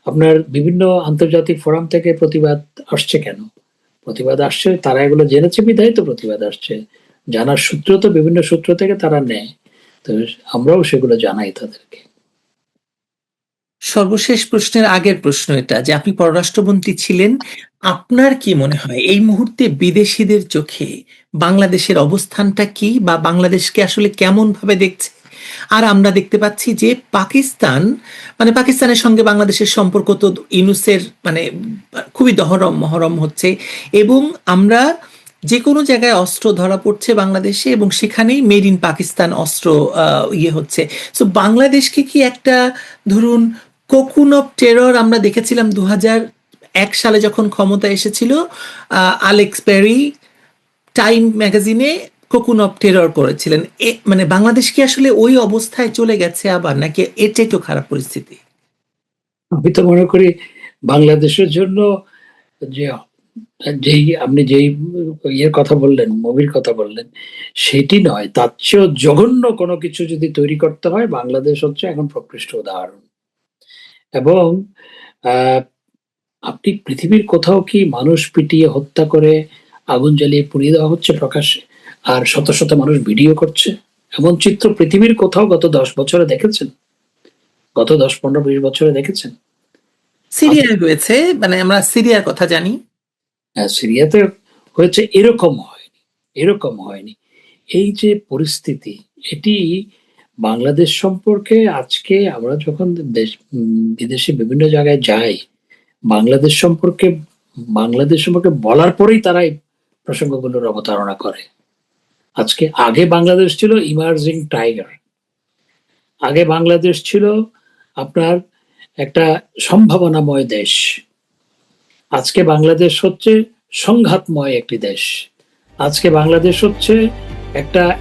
আপনার বিভিন্ন আন্তর্জাতিক ফোরাম থেকে প্রতিবাদ আসছে কেন? প্রতিবাদ আসছে, তারা এগুলো জেনেছে বিধায় তো প্রতিবাদ আসছে। জানার সূত্র তো বিভিন্ন সূত্র থেকে তারা নেয়, তো আমরাও সেগুলো জানাই তাদেরকে। সর্বশেষ প্রশ্নের আগের প্রশ্ন এটা, যে আপনি পররাষ্ট্রমন্ত্রী ছিলেন, আপনার কি মনে হয় এই মুহূর্তে বিদেশিদের চোখে বাংলাদেশের অবস্থানটা কি, বা বাংলাদেশকে আসলে কেমন ভাবে দেখছে? আর আমরা দেখতে পাচ্ছি যে পাকিস্তান, মানে পাকিস্তানের সঙ্গে বাংলাদেশের সম্পর্ক তো ইউনূসের মানে খুবই দহরম মহরম হচ্ছে, এবং আমরা যে কোনো জায়গায় অস্ত্র ধরা পড়ছে বাংলাদেশে, এবং সেখানেই মেড ইন পাকিস্তান অস্ত্র হচ্ছে। সো বাংলাদেশকে কি একটা, ধরুন, কোকুন অফ টেরর আমরা দেখেছিলাম 2001 সালে যখন ক্ষমতা এসেছিল, আলেক্স পেরি টাইম ম্যাগাজিনে কোকুন অফ টেরর করেছিলেন। মানে বাংলাদেশ কি আসলে ওই অবস্থায় চলে গেছে আবার, নাকি এর চাইতেও খারাপ পরিস্থিতি? আমি তো মনে করি বাংলাদেশের জন্য যে আপনি যেই ইয়ের কথা বললেন, মুভির কথা বললেন, সেটি নয়, তার চেয়েও জঘন্য কোনো কিছু যদি তৈরি করতে হয়, বাংলাদেশ হচ্ছে এখন প্রকৃষ্ট উদাহরণ। এবং আহ, আপনি পৃথিবীর কোথাও কি মানুষ পিটিয়ে হত্যা করে আগুন জ্বালিয়ে পুড়িয়ে দেওয়া হচ্ছে প্রকাশ্যে, আর শত শত মানুষ ভিডিও করছে? এমন চিত্র পৃথিবীর কোথাও গত 10 বছরে দেখেছেন? গত 10, 15, 20 বছরে দেখেছেন? সিরিয়ায় হয়েছে, মানে আমরা সিরিয়ার কথা জানি। সিরিয়াতে হয়েছে, এরকম হয়নি। এই যে পরিস্থিতি, এটি বাংলাদেশ সম্পর্কে আজকে আমরা যখন বিদেশে বিভিন্ন জায়গায় যাই, বাংলাদেশ সম্পর্কে বলার পরেই তারা এই প্রসঙ্গগুলোর অবতারণা করে। আগে বাংলাদেশ ছিল ইমার্জিং টাইগার, আগে বাংলাদেশ ছিল আপনার একটা সম্ভাবনাময় দেশ। আজকে বাংলাদেশ হচ্ছে সংঘাতময় একটি দেশ। আজকে বাংলাদেশ হচ্ছে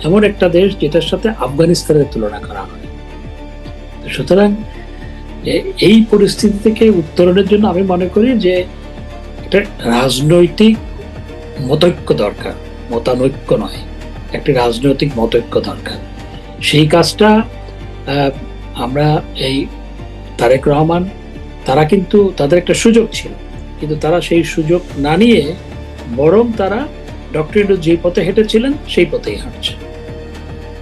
এমন একটা দেশ যেটার সাথে আফগানিস্তানের তুলনা করা হয়। সুতরাং এই পরিস্থিতি থেকে উত্তরণের জন্য আমি মনে করি যে একটা রাজনৈতিক মতৈক্য দরকার, মতানৈক্য নয়, একটি রাজনৈতিক মতৈক্য দরকার। সেই কাজটা আমরা এই তারেক রহমান, তারা কিন্তু তাদের একটা সুযোগ ছিল, কিন্তু তারা সেই সুযোগ না নিয়ে বরং তারা ডক্টর ইউনূস যে পথে হেঁটেছিলেন সেই পথেই হাঁটছে।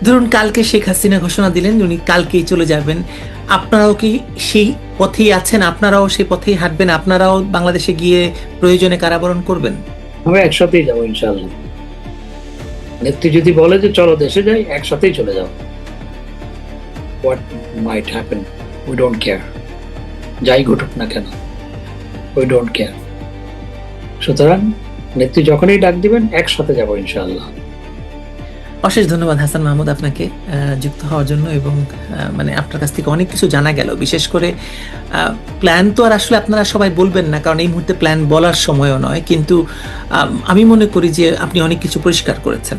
ধরুন কালকে শেখ হাসিনা ঘোষণা দিলেন উনি কালকেই চলে যাবেন, আপনারাও কি সেই পথেই আছেন? আপনারাও সেই পথেই হাঁটবেন? আপনারাও বাংলাদেশে গিয়ে প্রয়োজনে কারাবরণ করবেন? আমরা একসাথেই যাবো ইনশাআল্লাহ। নেত্রী যদি বলে যে চলো দেশে যাই, একসাথেই চলে যাও। What might happen, we don't care. যাই ঘটুক না কেন, উই ডোন্ট কেয়ার। সুতরাং নেত্রী যখনই ডাক দিবেন একসাথে যাবো ইনশাআল্লাহ। অশেষ ধন্যবাদ হাসান মাহমুদ আপনাকে যুক্ত হওয়ার জন্য, এবং মানে আপনার কাছ থেকে অনেক কিছু জানা গেল। বিশেষ করে প্ল্যান তো আর আসলে আপনারা সবাই বলবেন না, কারণ এই মুহূর্তে প্ল্যান বলার সময়ও নয়, কিন্তু আমি মনে করি যে আপনি অনেক কিছু পরিষ্কার করেছেন।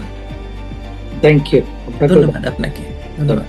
Thank you. ধন্যবাদ আপনাকে, ধন্যবাদ।